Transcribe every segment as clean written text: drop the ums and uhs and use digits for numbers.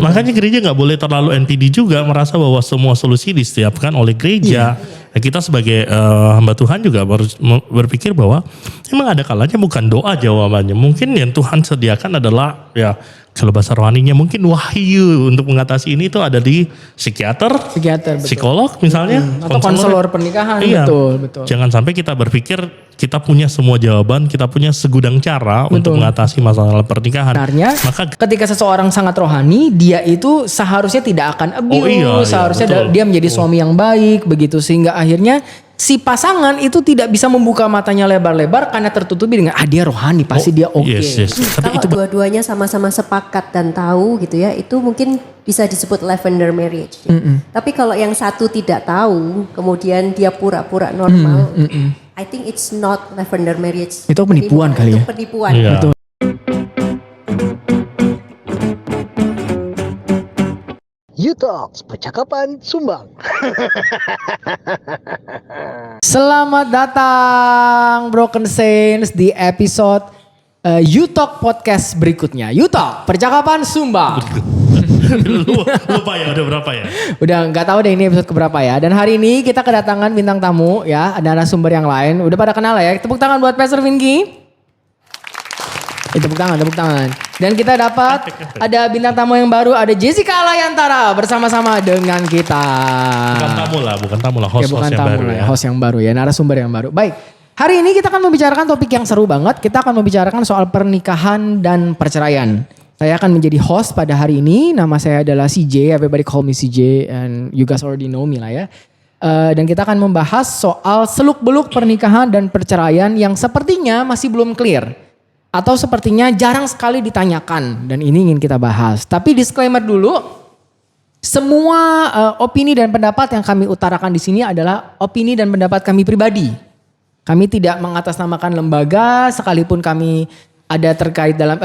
Makanya gereja nggak boleh terlalu NPD juga merasa bahwa semua solusi disediakan oleh gereja. Ya, kita sebagai hamba Tuhan juga harus berpikir bahwa memang ada kalanya bukan doa jawabannya. Mungkin yang Tuhan sediakan adalah ya kalau bahasa rohaninya mungkin wahyu untuk mengatasi ini itu ada di psikiater, betul. psikolog misalnya, atau konselor pernikahan. Iya. Betul. Jangan sampai kita berpikir kita punya semua jawaban, kita punya segudang cara untuk mengatasi masalah pernikahan. Sebenarnya ketika seseorang sangat rohani, dia itu seharusnya tidak akan abuse, seharusnya dia menjadi suami yang baik begitu, sehingga akhirnya si pasangan itu tidak bisa membuka matanya lebar-lebar karena tertutupi dengan dia rohani, pasti dia oke. Yes. Tapi itu dua-duanya sama-sama sepakat dan tahu gitu ya, itu mungkin bisa disebut lavender marriage. Tapi kalau yang satu tidak tahu, kemudian dia pura-pura normal, I think it's not lavender marriage. Itu penipuan kali ya. Itu penipuan. Iya. Betul. U-Talks, percakapan sumbang. Selamat datang Broken Saints di episode U-Talk podcast berikutnya. U-Talk, percakapan sumbang. Lupa ya udah berapa ya? Udah nggak tahu deh ini episode keberapa ya. Dan hari ini kita kedatangan bintang tamu ya, ada narasumber yang lain. Udah pada kenal ya. Tepuk tangan buat Pastor Vinky. Tepuk tangan. Dan kita dapat ada bintang tamu yang baru, ada Jessica Alayantara bersama-sama dengan kita. Bukan tamu lah, host yang baru ya. Host yang baru ya, narasumber yang baru. Baik, hari ini kita akan membicarakan topik yang seru banget. Kita akan membicarakan soal pernikahan dan perceraian. Saya akan menjadi host pada hari ini. Nama saya adalah CJ, everybody call me CJ and you guys already know me lah ya. Dan kita akan membahas soal seluk-beluk pernikahan dan perceraian yang sepertinya masih belum clear. Atau sepertinya jarang sekali ditanyakan dan ini ingin kita bahas. Tapi disclaimer dulu, semua opini dan pendapat yang kami utarakan di sini adalah opini dan pendapat kami pribadi. Kami tidak mengatasnamakan lembaga, sekalipun kami ada terkait dalam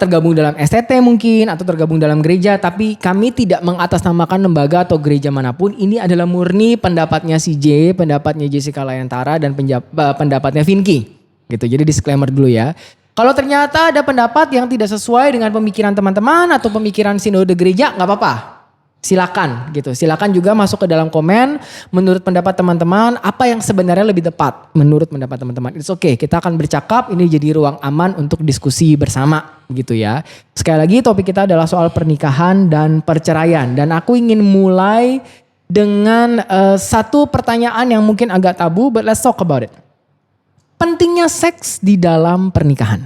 tergabung dalam STT mungkin atau tergabung dalam gereja, tapi kami tidak mengatasnamakan lembaga atau gereja manapun. Ini adalah murni pendapatnya CJ, pendapatnya Jessica Alayantara dan pendapatnya Vinky. Gitu. Jadi disclaimer dulu ya. Kalau ternyata ada pendapat yang tidak sesuai dengan pemikiran teman-teman atau pemikiran sinode gereja, nggak apa-apa. Silakan gitu. Silakan juga masuk ke dalam komen menurut pendapat teman-teman apa yang sebenarnya lebih tepat menurut pendapat teman-teman. It's okay, kita akan bercakap, ini jadi ruang aman untuk diskusi bersama gitu ya. Sekali lagi topik kita adalah soal pernikahan dan perceraian dan aku ingin mulai dengan satu pertanyaan yang mungkin agak tabu, but let's talk about it. Pentingnya seks di dalam pernikahan.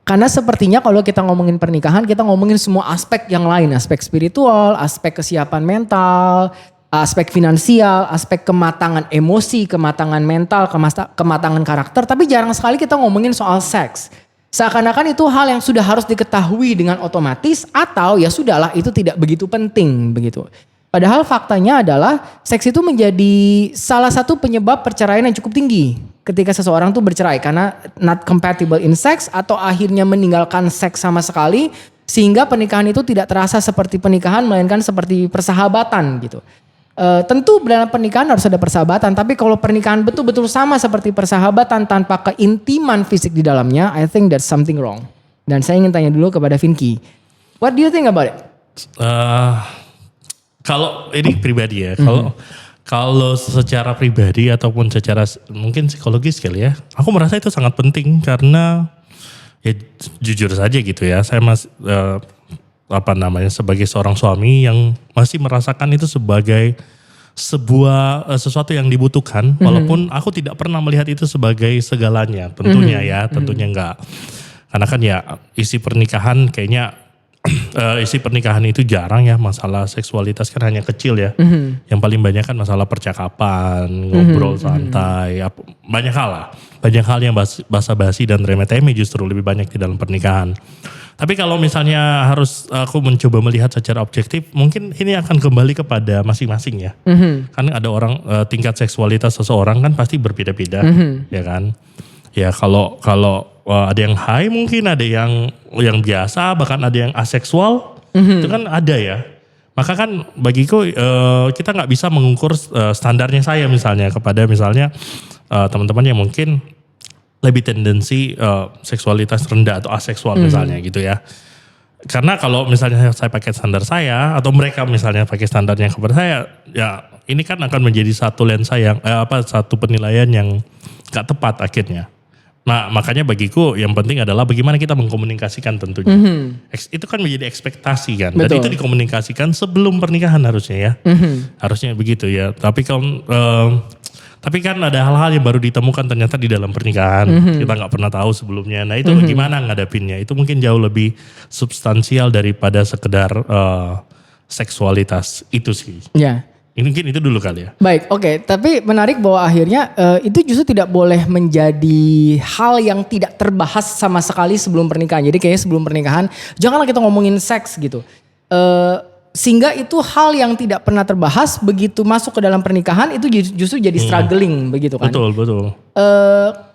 Karena sepertinya kalau kita ngomongin pernikahan, kita ngomongin semua aspek yang lain. Aspek spiritual, aspek kesiapan mental, aspek finansial, aspek kematangan emosi, kematangan mental, kematangan karakter. Tapi jarang sekali kita ngomongin soal seks. Seakan-akan itu hal yang sudah harus diketahui dengan otomatis atau ya sudahlah itu tidak begitu penting begitu. Padahal faktanya adalah seks itu menjadi salah satu penyebab perceraian yang cukup tinggi ketika seseorang tuh bercerai karena not compatible in sex atau akhirnya meninggalkan seks sama sekali sehingga pernikahan itu tidak terasa seperti pernikahan melainkan seperti persahabatan gitu. Tentu dalam pernikahan harus ada persahabatan, tapi kalau pernikahan betul-betul sama seperti persahabatan tanpa keintiman fisik di dalamnya, I think that's something wrong. Dan saya ingin tanya dulu kepada Vinky, what do you think about it? Kalau ini pribadi ya, kalau secara pribadi ataupun secara mungkin psikologis kali ya, aku merasa itu sangat penting karena ya jujur saja gitu ya, saya masih sebagai seorang suami yang masih merasakan itu sebagai sesuatu yang dibutuhkan, walaupun aku tidak pernah melihat itu sebagai segalanya, tentunya ya, tentunya enggak, karena kan ya isi pernikahan kayaknya isi pernikahan itu jarang ya masalah seksualitas kan hanya kecil ya. Yang paling banyak kan masalah percakapan, ngobrol santai, banyak hal lah. Banyak hal yang basa-basi dan remeh-temeh justru lebih banyak di dalam pernikahan. Tapi kalau misalnya harus aku mencoba melihat secara objektif, mungkin ini akan kembali kepada masing-masing ya. Kan ada orang tingkat seksualitas seseorang kan pasti berbeda-beda, ya kan. Ya kalau ada yang high mungkin, ada yang biasa, bahkan ada yang aseksual, itu kan ada ya. Maka kan bagiku kita nggak bisa mengukur standarnya saya misalnya kepada misalnya teman-teman yang mungkin lebih tendensi seksualitas rendah atau aseksual misalnya gitu ya. Karena kalau misalnya saya pakai standar saya atau mereka misalnya pakai standarnya kepada saya, ya ini kan akan menjadi satu lensa yang satu penilaian yang gak tepat akhirnya. Nah makanya bagiku yang penting adalah bagaimana kita mengkomunikasikan tentunya. Itu kan menjadi ekspektasi kan. Dan Betul. itu dikomunikasikan sebelum pernikahan harusnya ya. Harusnya begitu ya. Tapi kan ada hal-hal yang baru ditemukan ternyata di dalam pernikahan. Kita gak pernah tahu sebelumnya. Nah itu gimana ngadapinnya. Itu mungkin jauh lebih substansial daripada sekedar seksualitas itu sih. Ya. Mungkin itu dulu kali ya. Baik, oke. Tapi menarik bahwa akhirnya itu justru tidak boleh menjadi hal yang tidak terbahas sama sekali sebelum pernikahan. Jadi kayaknya sebelum pernikahan janganlah kita ngomongin seks gitu. Sehingga itu hal yang tidak pernah terbahas begitu masuk ke dalam pernikahan itu justru jadi struggling begitu kan. Betul.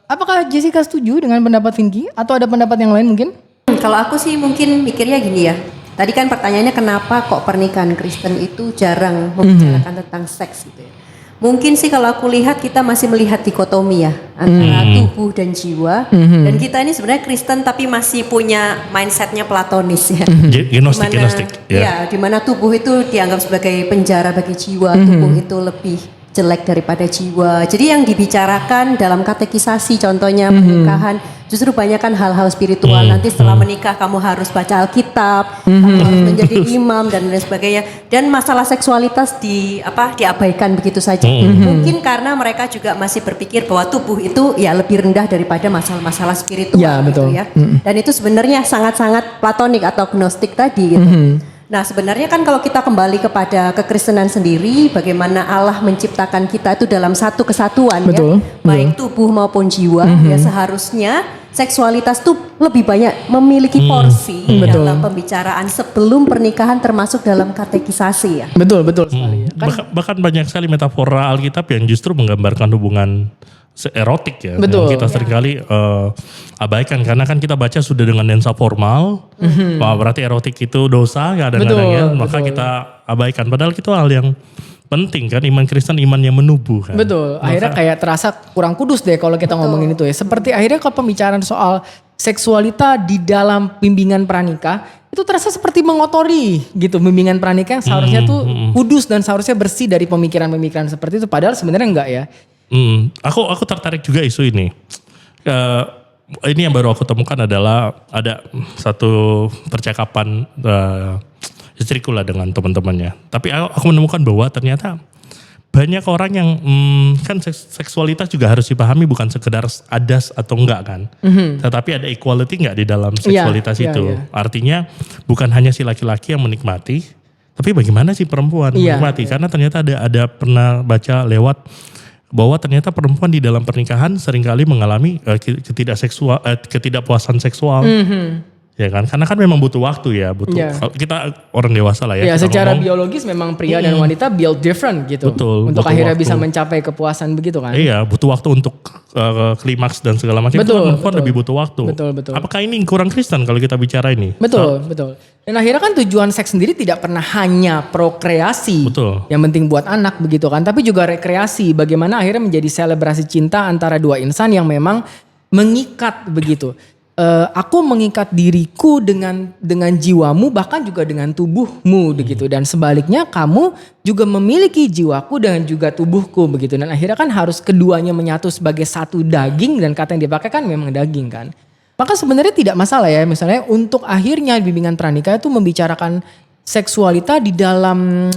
Apakah Jessica setuju dengan pendapat Vinky atau ada pendapat yang lain mungkin? Kalau aku sih mungkin mikirnya gini ya. Tadi kan pertanyaannya kenapa kok pernikahan Kristen itu jarang membicarakan tentang seks gitu ya. Mungkin sih kalau aku lihat kita masih melihat dikotomi ya antara tubuh dan jiwa. Dan kita ini sebenarnya Kristen tapi masih punya mindsetnya Platonis ya. Gnostik. Ya, di mana tubuh itu dianggap sebagai penjara bagi jiwa, tubuh itu lebih jelek daripada jiwa. Jadi yang dibicarakan dalam katekisasi contohnya pernikahan justru banyak kan hal-hal spiritual. Nanti setelah menikah kamu harus baca Alkitab, kamu harus menjadi imam dan lain sebagainya. Dan masalah seksualitas diabaikan begitu saja. Mungkin karena mereka juga masih berpikir bahwa tubuh itu ya lebih rendah daripada masalah-masalah spiritual Ya, betul. gitu ya. Dan itu sebenarnya sangat-sangat platonik atau gnostik tadi gitu. Nah sebenarnya kan kalau kita kembali kepada kekristenan sendiri, bagaimana Allah menciptakan kita itu dalam satu kesatuan Betul, ya, baik tubuh maupun jiwa, ya seharusnya seksualitas tuh lebih banyak memiliki porsi dalam pembicaraan sebelum pernikahan termasuk dalam katekisasi ya. Betul sekali. Bahkan banyak sekali metafora Alkitab yang justru menggambarkan hubungan erotik ya. Betul. Yang kita seringkali abaikan karena kan kita baca sudah dengan lensa formal. Wah, berarti erotik itu dosa kadang-kadang ya. Maka kita abaikan. Padahal itu hal yang penting kan, iman Kristen iman yang menubuh kan. Betul. Akhirnya kayak terasa kurang kudus deh kalau kita ngomongin itu ya. Seperti akhirnya kalau pembicaraan soal seksualita di dalam bimbingan pranikah itu terasa seperti mengotori gitu bimbingan pranikah yang seharusnya tuh kudus dan seharusnya bersih dari pemikiran-pemikiran seperti itu. Padahal sebenarnya enggak ya. Aku tertarik juga isu ini. Ini yang baru aku temukan adalah ada satu percakapan istriku lah dengan teman-temannya. Tapi aku menemukan bahwa ternyata banyak orang yang kan seksualitas juga harus dipahami bukan sekedar adas atau enggak kan. Tetapi ada equality enggak di dalam seksualitas itu. Artinya bukan hanya si laki-laki yang menikmati, tapi bagaimana si perempuan menikmati. Karena ternyata ada pernah baca lewat bahwa ternyata perempuan di dalam pernikahan seringkali mengalami ketidakpuasan seksual. Ya kan, karena kan memang butuh waktu ya, kita orang dewasa lah ya. Ya secara biologis memang pria dan wanita built different gitu. Betul. Untuk akhirnya bisa mencapai kepuasan begitu kan. Iya, butuh waktu untuk klimaks dan segala macam. Perempuan lebih butuh waktu. Betul. Apakah ini kurang Kristen kalau kita bicara ini? Betul. Dan akhirnya kan tujuan seks sendiri tidak pernah hanya prokreasi. Betul. Yang penting buat anak begitu kan. Tapi juga rekreasi. Bagaimana akhirnya menjadi selebrasi cinta antara dua insan yang memang mengikat begitu. Aku mengikat diriku dengan jiwamu bahkan juga dengan tubuhmu begitu. Dan sebaliknya kamu juga memiliki jiwaku dan juga tubuhku begitu. Dan akhirnya kan harus keduanya menyatu sebagai satu daging dan kata yang dipakai kan memang daging kan. Maka sebenarnya tidak masalah ya misalnya untuk akhirnya bimbingan pranikah itu membicarakan seksualita di dalam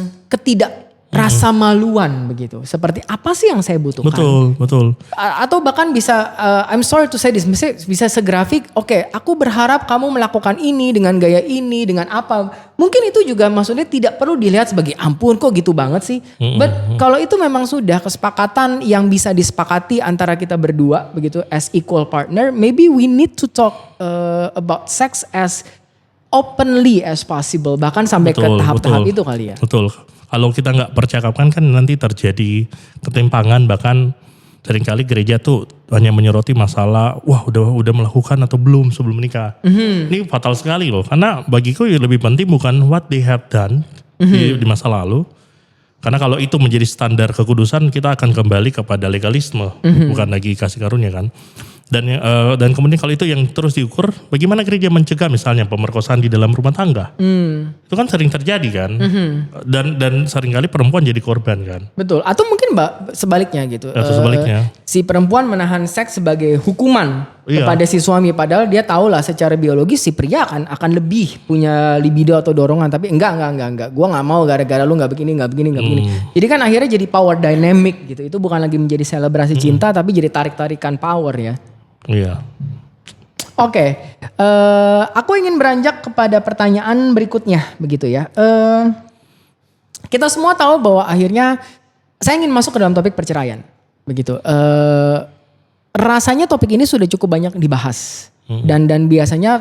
rasa maluan begitu. Seperti apa sih yang saya butuhkan? Betul. Atau bahkan bisa, I'm sorry to say this, bisa segrafik, oke, aku berharap kamu melakukan ini dengan gaya ini, dengan apa. Mungkin itu juga maksudnya tidak perlu dilihat sebagai ampun kok gitu banget sih. But kalau itu memang sudah kesepakatan yang bisa disepakati antara kita berdua begitu as equal partner, maybe we need to talk about sex as openly as possible. Bahkan sampai ke tahap-tahap itu kali ya. Betul. Kalau kita nggak percakapkan kan nanti terjadi ketimpangan, bahkan seringkali gereja tuh hanya menyoroti masalah wah udah melakukan atau belum sebelum menikah. Ini fatal sekali loh, karena bagiku yang lebih penting bukan what they have done di masa lalu. Karena kalau itu menjadi standar kekudusan kita akan kembali kepada legalisme, bukan lagi kasih karunia kan. Dan kemudian kalau itu yang terus diukur, bagaimana gereja mencegah misalnya pemerkosaan di dalam rumah tangga? Itu kan sering terjadi kan, dan seringkali perempuan jadi korban kan. Betul. Atau mungkin Mbak sebaliknya gitu. Atau sebaliknya. Si perempuan menahan seks sebagai hukuman kepada si suami, padahal dia tahu lah secara biologis si pria akan lebih punya libido atau dorongan, tapi enggak. Gua nggak mau gara-gara lu nggak begini. Jadi kan akhirnya jadi power dynamic gitu. Itu bukan lagi menjadi selebrasi cinta, tapi jadi tarik-tarikan power ya. Iya. Oke, aku ingin beranjak kepada pertanyaan berikutnya, begitu ya. Kita semua tahu bahwa akhirnya saya ingin masuk ke dalam topik perceraian, begitu. Rasanya topik ini sudah cukup banyak dibahas, dan biasanya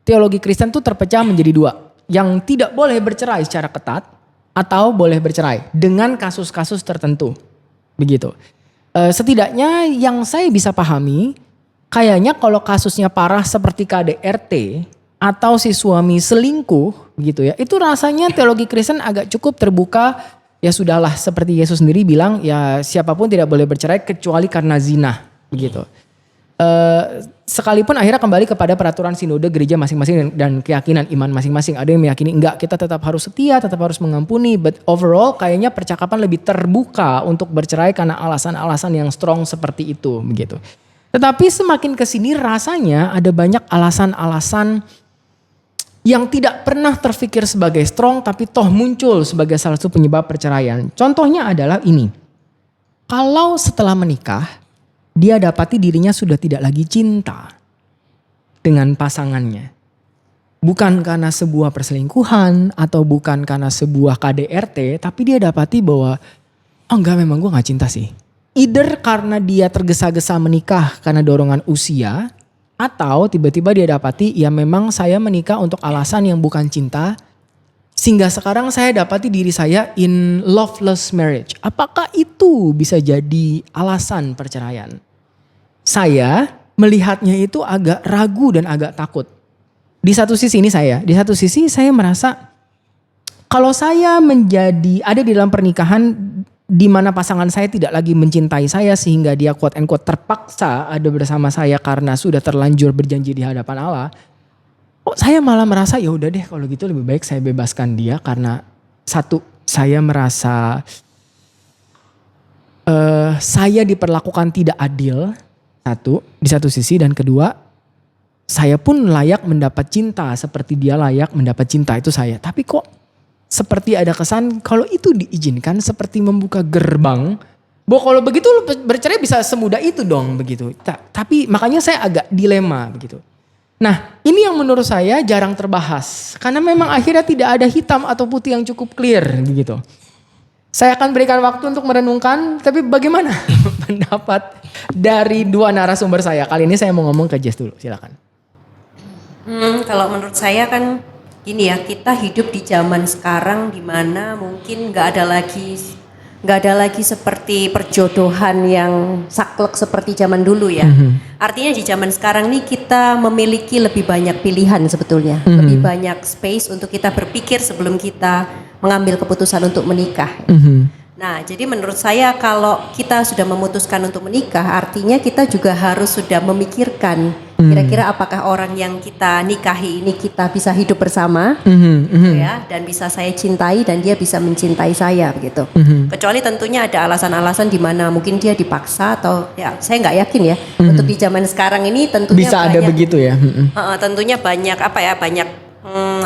teologi Kristen tuh terpecah menjadi dua, yang tidak boleh bercerai secara ketat atau boleh bercerai dengan kasus-kasus tertentu, begitu. Setidaknya yang saya bisa pahami, kayaknya kalau kasusnya parah seperti KDRT atau si suami selingkuh begitu ya, itu rasanya teologi Kristen agak cukup terbuka. Ya sudahlah, seperti Yesus sendiri bilang, ya siapapun tidak boleh bercerai kecuali karena zina begitu. Sekalipun akhirnya kembali kepada peraturan sinode gereja masing-masing dan keyakinan iman masing-masing. Ada yang meyakini enggak, kita tetap harus setia, tetap harus mengampuni. But overall kayaknya percakapan lebih terbuka untuk bercerai karena alasan-alasan yang strong seperti itu begitu. Tetapi semakin kesini rasanya ada banyak alasan-alasan yang tidak pernah terfikir sebagai strong tapi toh muncul sebagai salah satu penyebab perceraian. Contohnya adalah ini. Kalau setelah menikah, dia dapati dirinya sudah tidak lagi cinta dengan pasangannya. Bukan karena sebuah perselingkuhan atau bukan karena sebuah KDRT, tapi dia dapati bahwa enggak, memang gue gak cinta sih. Either karena dia tergesa-gesa menikah karena dorongan usia, atau tiba-tiba dia dapati ya memang saya menikah untuk alasan yang bukan cinta, sehingga sekarang saya dapati diri saya in loveless marriage. Apakah itu bisa jadi alasan perceraian? Saya melihatnya itu agak ragu dan agak takut. Di satu sisi saya merasa kalau saya ada di dalam pernikahan di mana pasangan saya tidak lagi mencintai saya sehingga dia quote and quote terpaksa ada bersama saya karena sudah terlanjur berjanji di hadapan Allah. Saya malah merasa ya udah deh, kalau gitu lebih baik saya bebaskan dia karena satu, saya merasa saya diperlakukan tidak adil, satu di satu sisi, dan kedua saya pun layak mendapat cinta seperti dia layak mendapat cinta, itu saya. Tapi kok seperti ada kesan kalau itu diizinkan seperti membuka gerbang bahwa kalau begitu lu bercerai bisa semudah itu dong begitu. Tapi makanya saya agak dilema begitu. Nah, ini yang menurut saya jarang terbahas karena memang akhirnya tidak ada hitam atau putih yang cukup clear begitu. Saya akan berikan waktu untuk merenungkan, tapi bagaimana pendapat dari dua narasumber saya? Kali ini saya mau ngomong ke Jess dulu, silakan. Kalau menurut saya kan gini ya, kita hidup di zaman sekarang di mana mungkin nggak ada lagi seperti perjodohan yang saklek seperti zaman dulu ya. Artinya di zaman sekarang nih kita memiliki lebih banyak pilihan sebetulnya, lebih banyak space untuk kita berpikir sebelum kita mengambil keputusan untuk menikah. Nah, jadi menurut saya kalau kita sudah memutuskan untuk menikah, artinya kita juga harus sudah memikirkan kira-kira apakah orang yang kita nikahi ini kita bisa hidup bersama, gitu ya, dan bisa saya cintai dan dia bisa mencintai saya, begitu. Kecuali tentunya ada alasan-alasan di mana mungkin dia dipaksa atau ya saya nggak yakin ya. Untuk di zaman sekarang ini tentunya bisa banyak, ada begitu ya. Tentunya banyak banyak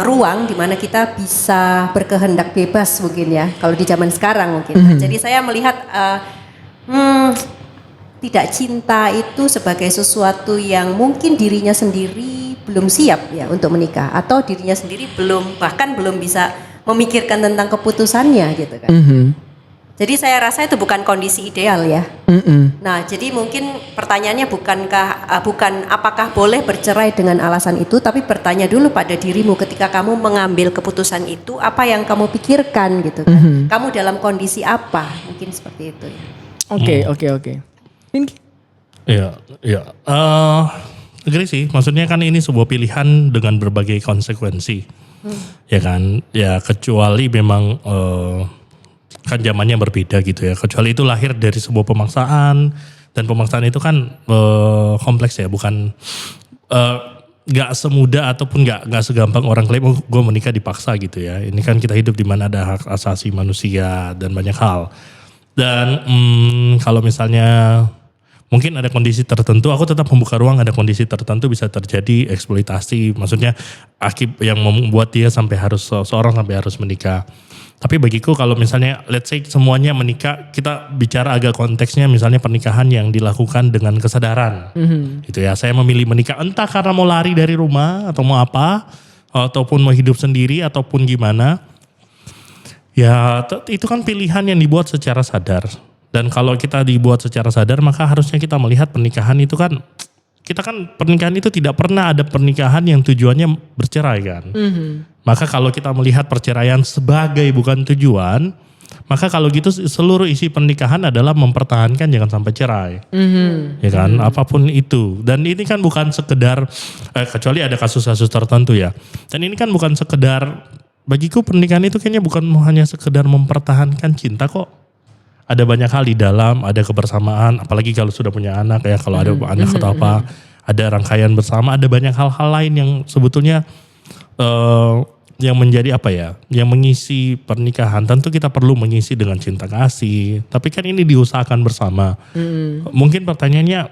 ruang di mana kita bisa berkehendak bebas mungkin ya kalau di zaman sekarang mungkin. Jadi saya melihat tidak cinta itu sebagai sesuatu yang mungkin dirinya sendiri belum siap ya untuk menikah, atau dirinya sendiri bahkan belum bisa memikirkan tentang keputusannya gitu kan. Jadi saya rasa itu bukan kondisi ideal ya. Nah, jadi mungkin pertanyaannya bukan apakah boleh bercerai dengan alasan itu, tapi bertanya dulu pada dirimu ketika kamu mengambil keputusan itu, apa yang kamu pikirkan gitu kan. Kamu dalam kondisi apa? Mungkin seperti itu ya. Oke. Iya. Agree sih, maksudnya kan ini sebuah pilihan dengan berbagai konsekuensi. Ya kan, ya kecuali memang kan zamannya berbeda gitu ya. Kecuali itu lahir dari sebuah pemaksaan, Dan pemaksaan itu kan kompleks ya, bukan nggak semudah ataupun nggak segampang orang klaim gue menikah dipaksa gitu ya. Ini kan kita hidup di mana ada hak asasi manusia dan banyak hal. Dan kalau misalnya mungkin ada kondisi tertentu, aku tetap membuka ruang ada kondisi tertentu bisa terjadi eksploitasi. Maksudnya yang membuat dia sampai harus seorang sampai harus menikah. Tapi bagiku kalau misalnya let's say semuanya menikah, kita bicara agak konteksnya misalnya pernikahan yang dilakukan dengan kesadaran. Gitu ya, saya memilih menikah entah karena mau lari dari rumah atau mau apa, ataupun mau hidup sendiri ataupun gimana. Ya itu kan pilihan yang dibuat secara sadar. Dan kalau kita dibuat secara sadar maka harusnya kita melihat pernikahan itu kan, kita kan pernikahan itu tidak pernah ada pernikahan yang tujuannya bercerai kan. Maka kalau kita melihat perceraian sebagai bukan tujuan, maka kalau gitu seluruh isi pernikahan adalah mempertahankan jangan sampai cerai. Ya kan, apapun itu. Dan ini kan bukan sekedar, kecuali ada kasus-kasus tertentu ya. Dan ini kan bukan sekedar, bagiku pernikahan itu kayaknya bukan hanya sekedar mempertahankan cinta kok. Ada banyak hal di dalam, ada kebersamaan, apalagi kalau sudah punya anak ya, kalau ada anak atau apa, ada rangkaian bersama, ada banyak hal-hal lain yang sebetulnya yang menjadi apa ya, yang mengisi pernikahan. Tentu kita perlu mengisi dengan cinta kasih, tapi kan ini diusahakan bersama. Mungkin pertanyaannya,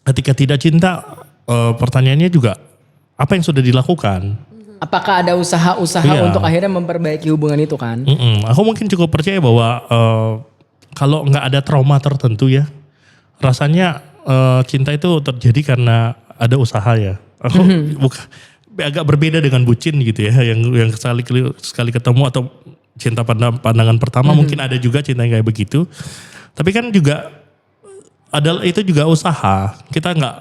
ketika tidak cinta, pertanyaannya juga apa yang sudah dilakukan? Apakah ada usaha-usaha untuk akhirnya memperbaiki hubungan itu kan? Aku mungkin cukup percaya bahwa kalau nggak ada trauma tertentu ya, rasanya cinta itu terjadi karena ada usaha ya. Aku agak berbeda dengan bucin gitu ya, yang sekali ketemu atau cinta pandangan pertama. Mungkin ada juga cinta yang kayak begitu, tapi kan juga itu juga usaha. Kita nggak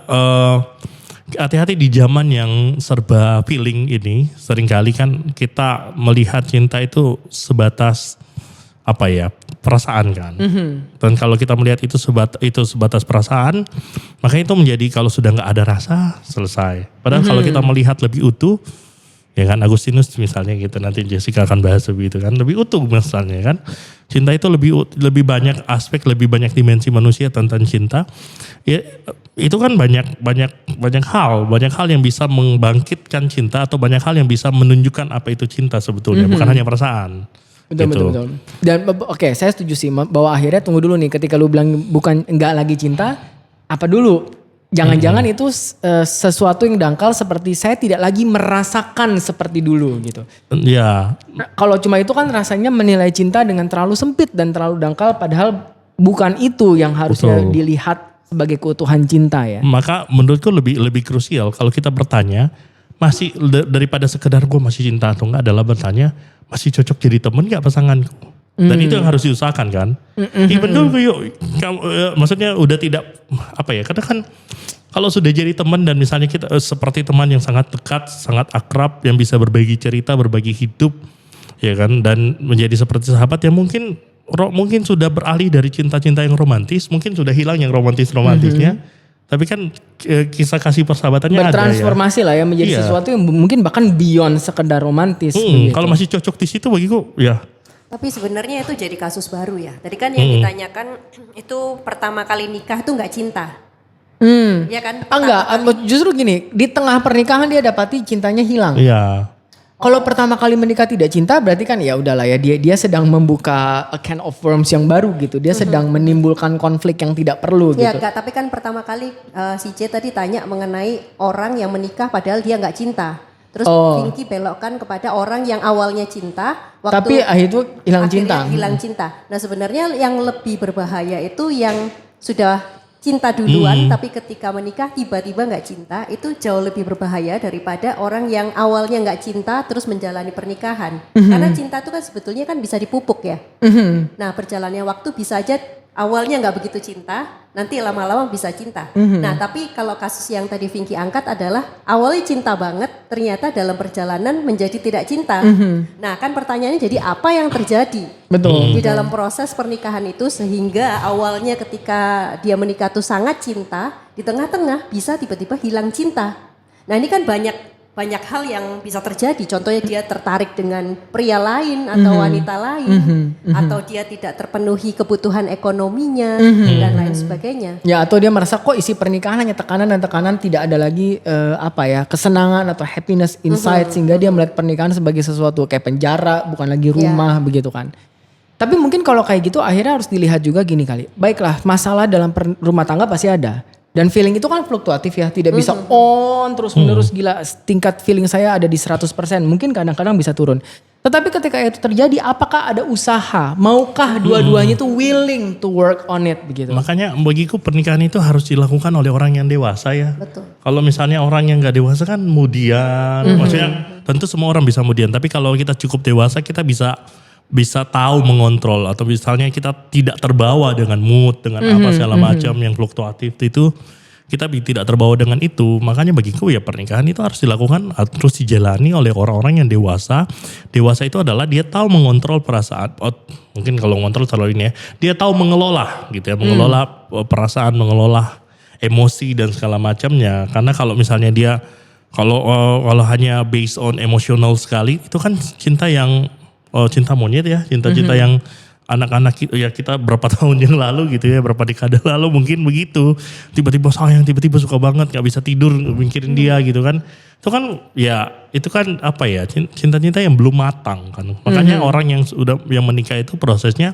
hati-hati di zaman yang serba feeling ini. Seringkali kan kita melihat cinta itu sebatas apa ya, perasaan kan. Dan kalau kita melihat itu sebatas perasaan, maka itu menjadi kalau sudah nggak ada rasa selesai. Padahal kalau kita melihat lebih utuh, ya kan, Agustinus misalnya gitu, nanti Jessica akan bahas lebih itu kan, lebih utuh misalnya kan. Cinta itu lebih banyak aspek, lebih banyak dimensi manusia tentang cinta. Ya itu kan banyak hal yang bisa membangkitkan cinta, atau banyak hal yang bisa menunjukkan apa itu cinta sebetulnya, bukan hanya perasaan. Betul. Dan oke, saya setuju sih bahwa akhirnya tunggu dulu nih, ketika lu bilang bukan enggak lagi cinta, apa dulu? Jangan-jangan itu sesuatu yang dangkal, seperti saya tidak lagi merasakan seperti dulu gitu. Iya. Nah, kalau cuma itu kan rasanya menilai cinta dengan terlalu sempit dan terlalu dangkal, padahal bukan itu yang harusnya dilihat sebagai keutuhan cinta ya. Maka menurutku lebih krusial kalau kita bertanya, masih daripada sekedar gue masih cinta atau enggak, adalah bertanya masih cocok jadi temen gak pasanganku? Dan itu yang harus diusahakan kan. Even though maksudnya udah tidak apa ya, karena kan kalau sudah jadi teman dan misalnya kita seperti teman yang sangat dekat, sangat akrab, yang bisa berbagi cerita, berbagi hidup, ya kan, dan menjadi seperti sahabat, yang mungkin sudah beralih dari cinta-cinta yang romantis, mungkin sudah hilang yang romantisnya. Tapi kan kisah kasih persahabatannya bertransformasi ada ya. lah ya, menjadi sesuatu yang mungkin bahkan beyond sekedar romantis. Kalau masih cocok di situ bagiku ya. Tapi sebenarnya itu jadi kasus baru ya. Tadi kan yang ditanyakan itu pertama kali nikah itu nggak cinta. Ya kan? Enggak, justru gini, di tengah pernikahan dia dapati cintanya hilang. Iya. Kalau pertama kali menikah tidak cinta, berarti kan ya udahlah ya, dia sedang membuka a can of worms yang baru gitu. Dia sedang menimbulkan konflik yang tidak perlu gitu. Ya enggak, tapi kan pertama kali si C tadi tanya mengenai orang yang menikah padahal dia nggak cinta. Terus Pinky belokkan kepada orang yang awalnya cinta, tapi itu hilang cinta. Hilang cinta. Nah sebenarnya yang lebih berbahaya itu yang sudah cinta duluan, tapi ketika menikah tiba-tiba nggak cinta, itu jauh lebih berbahaya daripada orang yang awalnya nggak cinta terus menjalani pernikahan. Karena cinta itu kan sebetulnya kan bisa dipupuk ya. Nah perjalannya waktu bisa aja awalnya nggak begitu cinta, nanti lama-lama bisa cinta. Nah tapi kalau kasus yang tadi Vinky angkat adalah awalnya cinta banget, ternyata dalam perjalanan menjadi tidak cinta. Nah kan pertanyaannya, jadi apa yang terjadi di dalam proses pernikahan itu sehingga awalnya ketika dia menikah tuh sangat cinta, di tengah-tengah bisa tiba-tiba hilang cinta. Nah ini kan banyak banyak hal yang bisa terjadi. Contohnya dia tertarik dengan pria lain atau wanita lain, atau dia tidak terpenuhi kebutuhan ekonominya dan lain sebagainya. Ya, atau dia merasa kok isi pernikahan hanya tekanan dan tekanan, tidak ada lagi kesenangan atau happiness inside, sehingga dia melihat pernikahan sebagai sesuatu kayak penjara, bukan lagi rumah begitu kan. Tapi mungkin kalau kayak gitu akhirnya harus dilihat juga gini kali. Baiklah, masalah dalam rumah tangga pasti ada. Dan feeling itu kan fluktuatif ya, tidak bisa on terus menerus, gila tingkat feeling saya ada di 100%, mungkin kadang-kadang bisa turun. Tetapi ketika itu terjadi, apakah ada usaha, maukah dua-duanya itu willing to work on it begitu. Makanya bagiku pernikahan itu harus dilakukan oleh orang yang dewasa ya. Betul. Kalau misalnya orang yang gak dewasa kan mudian, maksudnya tentu semua orang bisa mudian, tapi kalau kita cukup dewasa kita bisa tahu mengontrol, atau misalnya kita tidak terbawa dengan mood, dengan apa segala macam yang fluktuatif itu, kita tidak terbawa dengan itu. Makanya bagiku ya pernikahan itu harus dilakukan, terus dijalani oleh orang-orang yang dewasa. Dewasa itu adalah dia tahu mengontrol perasaan. Mungkin kalau mengontrol terlalu ini ya, dia tahu mengelola gitu ya, mengelola perasaan, mengelola emosi dan segala macamnya. Karena kalau misalnya dia kalau hanya based on emosional sekali, itu kan cinta yang cinta monyet ya, cinta-cinta yang anak-anak ya, kita berapa tahun yang lalu gitu ya, berapa dekade lalu mungkin begitu, tiba-tiba sayang, tiba-tiba suka banget, nggak bisa tidur mikirin dia gitu kan. Itu kan ya, itu kan apa ya, cinta-cinta yang belum matang kan. Makanya orang yang menikah itu prosesnya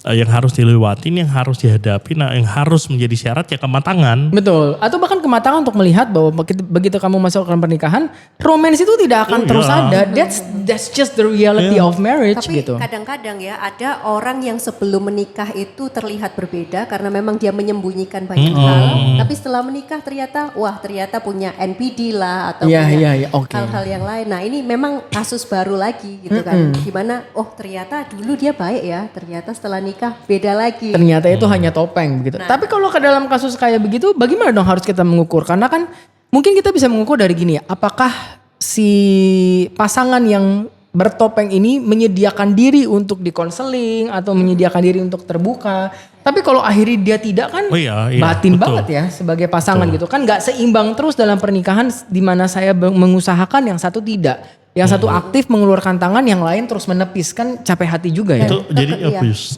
yang harus dilewatin, yang harus dihadapi, yang harus menjadi syarat ya kematangan. Betul. Atau bahkan kematangan untuk melihat bahwa begitu kamu masukkan pernikahan, romance itu tidak akan terus ada. That's just the reality of marriage. Tapi gitu. kadang-kadang ya ada orang yang sebelum menikah itu terlihat berbeda karena memang dia menyembunyikan banyak hal. Tapi setelah menikah ternyata punya NPD lah atau punya hal-hal yang lain. Nah ini memang kasus baru lagi gitu kan. Gimana ternyata dulu dia baik ya, ternyata setelah nikah beda lagi. Ternyata itu hanya topeng begitu. Tapi kalau ke dalam kasus kayak begitu, bagaimana dong harus kita mengukur? Karena kan mungkin kita bisa mengukur dari gini ya, apakah si pasangan yang bertopeng ini menyediakan diri untuk dikonseling atau menyediakan diri untuk terbuka. Tapi kalau akhirnya dia tidak kan batin banget ya sebagai pasangan gitu kan, gak seimbang terus dalam pernikahan di mana saya mengusahakan yang satu tidak. Yang satu aktif mengeluarkan tangan, yang lain terus menepis, kan capek hati juga ya. Itu jadi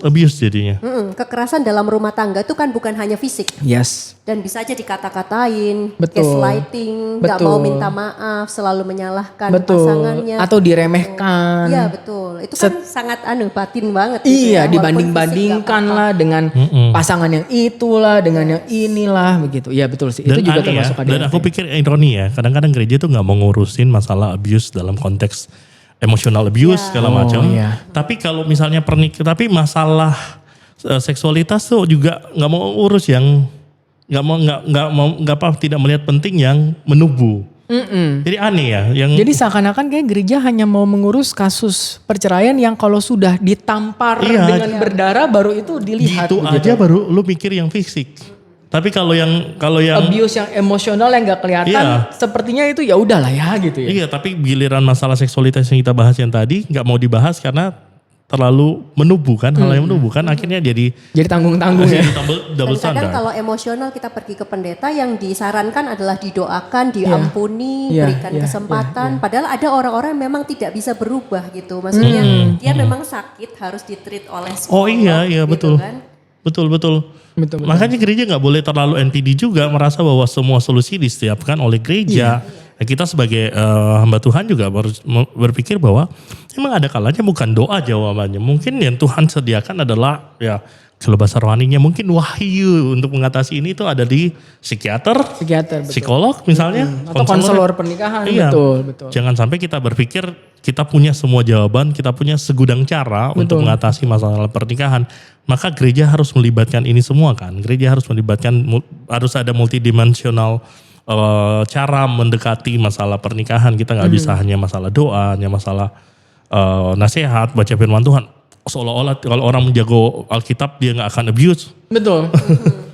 abuse jadinya. Kekerasan dalam rumah tangga itu kan bukan hanya fisik. Yes. Dan bisa aja dikata-katain, Betul. gaslighting, gak mau minta maaf, selalu menyalahkan Betul. pasangannya. Atau diremehkan. Iya betul, itu kan sangat batin banget. Iya, gitu ya. dibanding-bandingkan lah dengan pasangan yang itulah, dengan yang inilah begitu. Iya betul sih, Dan itu juga termasuk dan aku pikir ironi ya, kadang-kadang gereja tuh gak mau ngurusin masalah abuse dalam konteks emotional abuse segala macam. Tapi kalau misalnya tapi masalah seksualitas tuh juga nggak mau urus yang tidak melihat penting yang menubuh. Jadi aneh ya. Jadi seakan-akan kayak gereja hanya mau mengurus kasus perceraian yang kalau sudah ditampar dengan berdarah baru itu dilihat. Gitu aja baru lu mikir yang fisik. Tapi kalau yang abuse yang emosional yang nggak kelihatan, sepertinya itu ya udahlah ya gitu ya. Iya, tapi giliran masalah seksualitas yang kita bahas yang tadi nggak mau dibahas karena terlalu menubuh kan, hal yang menubuh kan akhirnya jadi tanggung-tanggung ya. Double kadang standar. kalau emosional kita pergi ke pendeta, yang disarankan adalah didoakan, diampuni, berikan kesempatan. Padahal ada orang-orang yang memang tidak bisa berubah gitu. Maksudnya dia memang sakit, harus ditreat oleh psikolog. Oh iya gitu betul. Kan. Betul. Makanya gereja nggak boleh terlalu NPD juga, merasa bahwa semua solusi disediakan oleh gereja. Nah, kita sebagai hamba Tuhan juga berpikir bahwa memang ada kalanya bukan doa jawabannya. Mungkin yang Tuhan sediakan adalah ya kalau bahasa rohaninya mungkin wahyu untuk mengatasi ini itu ada di psikiater betul. Psikolog misalnya, atau konselor pernikahan. Betul. Jangan sampai kita berpikir kita punya semua jawaban, kita punya segudang cara untuk mengatasi masalah pernikahan. Maka gereja harus melibatkan ini semua kan. Gereja harus harus ada multidimensional cara mendekati masalah pernikahan. Kita nggak bisa hanya masalah doa, hanya masalah nasihat, baca firman Tuhan. Seolah-olah kalau orang menjago Alkitab dia nggak akan abuse. Betul.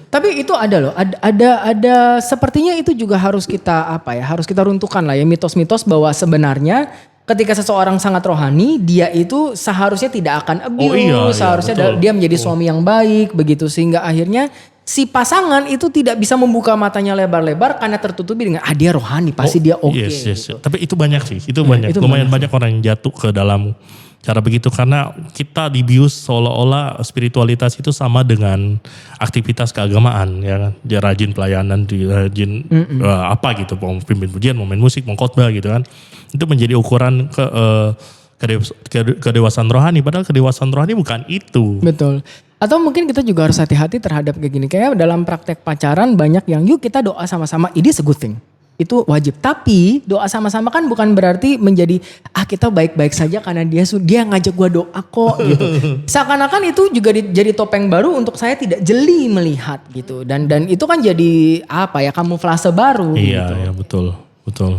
Tapi itu ada loh, ada sepertinya itu juga harus kita harus kita runtuhkan lah ya, mitos-mitos bahwa sebenarnya ketika seseorang sangat rohani, dia itu seharusnya tidak akan abuse, seharusnya dia menjadi suami yang baik begitu, sehingga akhirnya si pasangan itu tidak bisa membuka matanya lebar-lebar karena tertutupi dengan dia rohani, pasti dia oke. Yes. Gitu. Tapi itu banyak sih, itu banyak. itu Lumayan banyak orang yang jatuh ke dalam cara begitu karena kita dibius seolah-olah spiritualitas itu sama dengan aktivitas keagamaan ya kan. Dia rajin pelayanan, rajin apa gitu, mau pimpin pujian, mau main musik, mau khotbah gitu kan. Itu menjadi ukuran kedewasaan rohani, padahal kedewasaan rohani bukan itu. Betul. Atau mungkin kita juga harus hati-hati terhadap kayak gini. Kayak dalam praktek pacaran banyak yang yuk kita doa sama-sama, it is a good thing. Itu wajib. Tapi doa sama-sama kan bukan berarti menjadi kita baik-baik saja karena dia ngajak gua doa kok gitu. Seakan-akan itu juga jadi topeng baru untuk saya tidak jeli melihat gitu. Dan itu kan jadi kamuflase baru gitu. Iya, betul.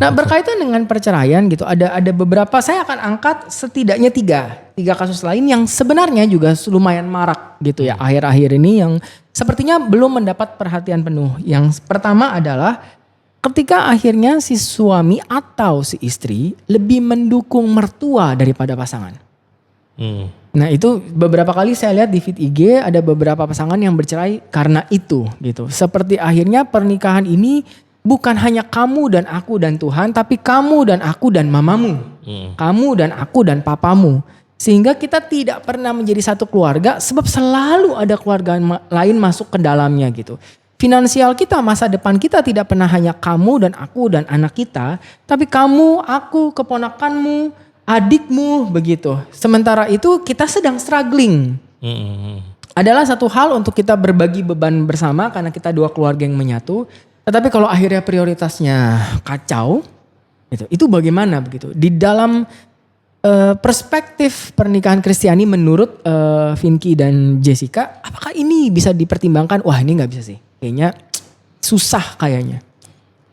Nah berkaitan dengan perceraian gitu, ada beberapa, saya akan angkat setidaknya tiga kasus lain yang sebenarnya juga lumayan marak gitu ya akhir-akhir ini yang sepertinya belum mendapat perhatian penuh. Yang pertama adalah ketika akhirnya si suami atau si istri lebih mendukung mertua daripada pasangan. Nah itu beberapa kali saya lihat di feed IG ada beberapa pasangan yang bercerai karena itu gitu. Seperti akhirnya pernikahan ini bukan hanya kamu dan aku dan Tuhan, tapi kamu dan aku dan mamamu. Kamu dan aku dan papamu. Sehingga kita tidak pernah menjadi satu keluarga sebab selalu ada keluarga lain masuk ke dalamnya gitu. Finansial kita, masa depan kita tidak pernah hanya kamu dan aku dan anak kita, tapi kamu, aku, keponakanmu, adikmu begitu. Sementara itu kita sedang struggling. Adalah satu hal untuk kita berbagi beban bersama karena kita dua keluarga yang menyatu. Tetapi kalau akhirnya prioritasnya kacau, itu bagaimana begitu? Di dalam perspektif pernikahan Kristiani menurut Vinky dan Jessica, apakah ini bisa dipertimbangkan? Wah ini nggak bisa sih, kayaknya susah kayaknya.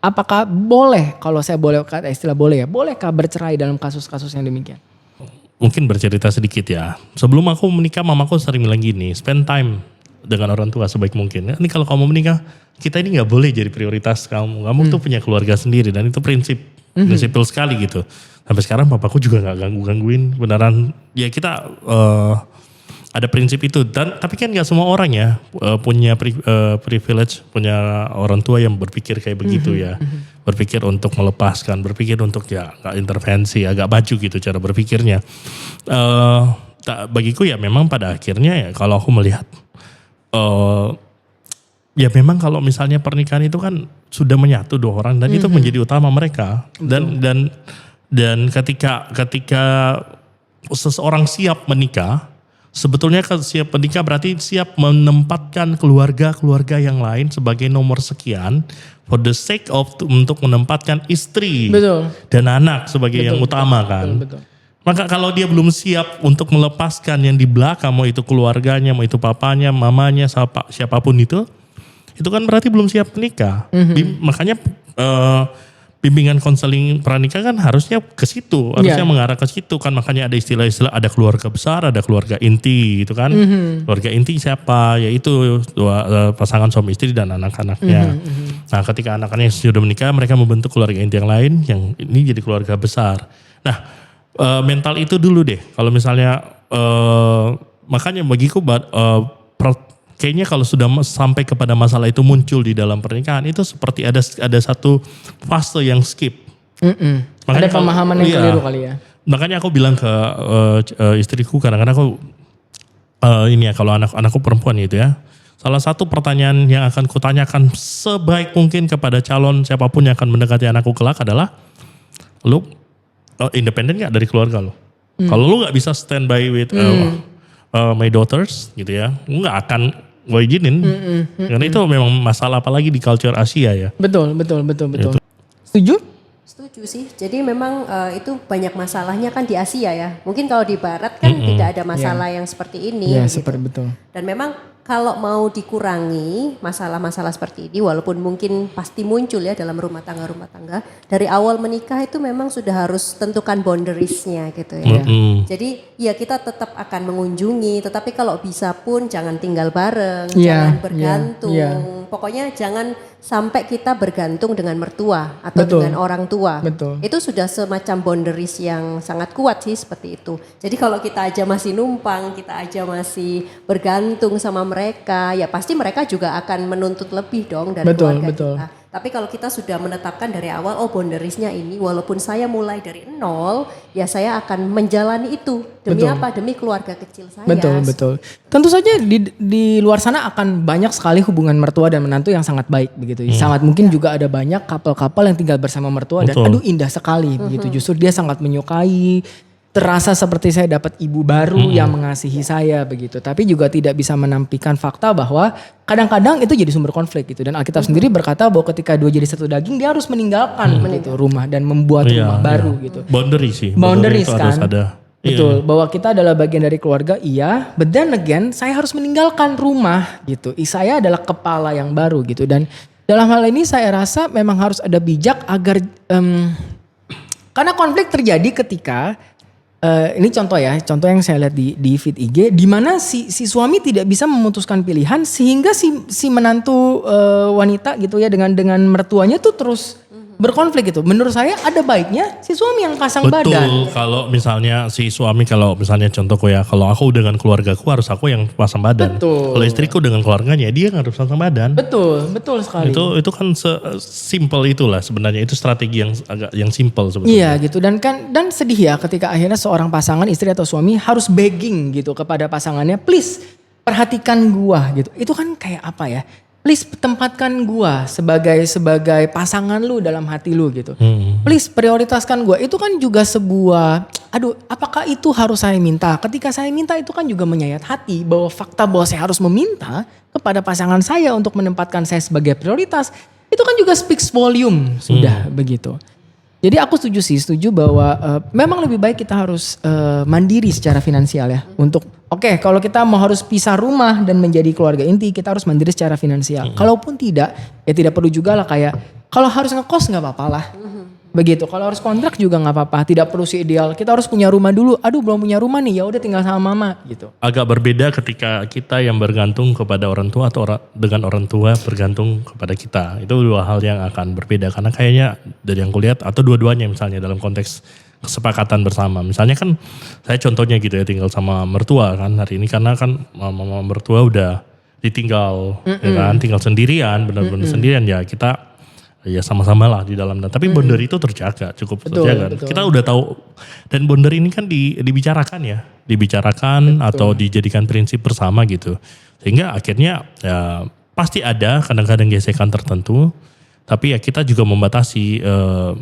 Apakah boleh, kalau saya boleh kata istilah boleh ya, bolehkah bercerai dalam kasus-kasus yang demikian? Mungkin bercerita sedikit ya. Sebelum aku menikah, mamaku sering bilang gini, spend time dengan orang tua sebaik mungkin. Ini kalau kamu menikah, kita ini nggak boleh jadi prioritas kamu. Kamu tuh punya keluarga sendiri dan itu prinsipil sekali gitu. Sampai sekarang papaku juga nggak gangguin. Beneran ya kita ada prinsip itu. Dan tapi kan nggak semua orang ya punya privilege, punya orang tua yang berpikir kayak begitu ya. Berpikir untuk melepaskan, berpikir untuk ya nggak intervensi, agak maju gitu cara berpikirnya. Bagiku ya memang pada akhirnya ya kalau aku melihat ya memang kalau misalnya pernikahan itu kan sudah menyatu dua orang dan itu menjadi utama mereka dan ketika seseorang siap menikah, sebetulnya siap menikah berarti siap menempatkan keluarga yang lain sebagai nomor sekian for the sake of untuk menempatkan istri dan anak sebagai yang utama kan. Betul. Maka kalau dia belum siap untuk melepaskan yang di belakang, mau itu keluarganya, mau itu papanya, mamanya, siapapun itu kan berarti belum siap menikah. Makanya bimbingan konseling pranikah kan harusnya ke situ, harusnya mengarah ke situ kan. Makanya ada istilah-istilah, ada keluarga besar, ada keluarga inti gitu kan. Keluarga inti siapa? Yaitu dua pasangan suami istri dan anak-anaknya. Nah ketika anak-anaknya sudah menikah, mereka membentuk keluarga inti yang lain, yang ini jadi keluarga besar. Nah mental itu dulu deh. Kalau misalnya makanya bagiku kayaknya kalau sudah sampai kepada masalah itu muncul di dalam pernikahan itu seperti ada satu fase yang skip. Ada pemahaman yang keliru kali ya. Makanya aku bilang ke istriku kadang-kadang aku ini ya kalau anakku perempuan gitu ya. Salah satu pertanyaan yang akan kutanyakan sebaik mungkin kepada calon siapapun yang akan mendekati anakku kelak adalah, lu independen gak dari keluarga lo? Kalau lu gak bisa stand by with my daughters gitu ya, lu gak akan gue izinin. Karena itu memang masalah apalagi di culture Asia ya. Betul. Setuju? Setuju sih. Jadi memang itu banyak masalahnya kan di Asia ya. Mungkin kalau di Barat kan tidak ada masalah yang seperti ini. Iya, gitu. seperti betul. Dan memang kalau mau dikurangi masalah-masalah seperti ini, walaupun mungkin pasti muncul ya dalam rumah tangga, dari awal menikah itu memang sudah harus tentukan boundariesnya gitu ya. Jadi ya kita tetap akan mengunjungi, tetapi kalau bisa pun jangan tinggal bareng, jangan bergantung. Pokoknya jangan sampai kita bergantung dengan mertua atau dengan orang tua. Itu sudah semacam boundaries yang sangat kuat sih seperti itu. Jadi kalau kita aja masih numpang, kita aja masih bergantung sama mertua, mereka, ya pasti mereka juga akan menuntut lebih dong dari Betul, keluarga betul. kita. Tapi kalau kita sudah menetapkan dari awal, oh boundariesnya ini, walaupun saya mulai dari nol, ya saya akan menjalani itu. Demi Betul. apa? Demi keluarga kecil saya. Betul. Tentu saja di luar sana akan banyak sekali hubungan mertua dan menantu yang sangat baik begitu. Sangat mungkin juga ada banyak couple-couple yang tinggal bersama mertua dan Betul. aduh indah sekali begitu. Justru dia sangat menyukai, terasa seperti saya dapat ibu baru yang mengasihi saya begitu. Tapi juga tidak bisa menampilkan fakta bahwa kadang-kadang itu jadi sumber konflik gitu. Dan Alkitab sendiri berkata bahwa ketika dua jadi satu daging dia harus meninggalkan gitu rumah dan membuat rumah baru gitu. Boundary sih. Boundaries itu harus kan. ada. Betul, bahwa kita adalah bagian dari keluarga, iya. But then again, saya harus meninggalkan rumah gitu. Saya adalah kepala yang baru gitu. Dan dalam hal ini saya rasa memang harus ada bijak agar, karena konflik terjadi ketika, ini contoh ya, contoh yang saya lihat di feed IG, di mana si suami tidak bisa memutuskan pilihan sehingga si menantu wanita gitu ya dengan mertuanya tuh terus berkonflik gitu. Menurut saya ada baiknya si suami yang pasang badan. Betul, kalau misalnya si suami, kalau misalnya contohku ya, kalau aku dengan keluargaku harus aku yang pasang badan. Betul. Kalau istriku dengan keluarganya dia yang harus pasang badan. Betul sekali. Itu kan simple itulah sebenarnya, itu strategi yang agak yang simple sebetulnya. Iya gitu dan sedih ya ketika akhirnya seorang pasangan istri atau suami harus begging gitu kepada pasangannya, please perhatikan gua gitu. Itu kan kayak apa ya? Please tempatkan gua sebagai pasangan lu dalam hati lu gitu. Please prioritaskan gua. Itu kan juga sebuah, aduh apakah itu harus saya minta? Ketika saya minta itu kan juga menyayat hati bahwa fakta bahwa saya harus meminta kepada pasangan saya untuk menempatkan saya sebagai prioritas. Itu kan juga speaks volume sudah begitu. Jadi aku setuju bahwa memang lebih baik kita harus mandiri secara finansial ya. Untuk kalau kita mau harus pisah rumah dan menjadi keluarga inti, kita harus mandiri secara finansial. Kalaupun tidak, ya tidak perlu juga lah kayak kalau harus ngekos nggak apa-apa lah. Begitu. Kalau harus kontrak juga nggak apa-apa. Tidak perlu si ideal. Kita harus punya rumah dulu. Aduh belum punya rumah nih. Ya udah tinggal sama mama gitu. Agak berbeda ketika kita yang bergantung kepada orang tua atau dengan orang tua bergantung kepada kita. Itu dua hal yang akan berbeda. Karena kayaknya dari yang kulihat atau dua-duanya misalnya dalam konteks kesepakatan bersama. Misalnya kan saya contohnya gitu ya, tinggal sama mertua kan hari ini karena kan mama mertua udah ditinggal ya kan, tinggal sendirian, benar-benar sendirian ya kita ya sama-sama lah di dalam. Tapi boundary itu terjaga, cukup terjaga. Betul. Kita udah tahu dan boundary ini kan dibicarakan ya, atau dijadikan prinsip bersama gitu. Sehingga akhirnya ya pasti ada kadang-kadang gesekan tertentu. Tapi ya kita juga membatasi,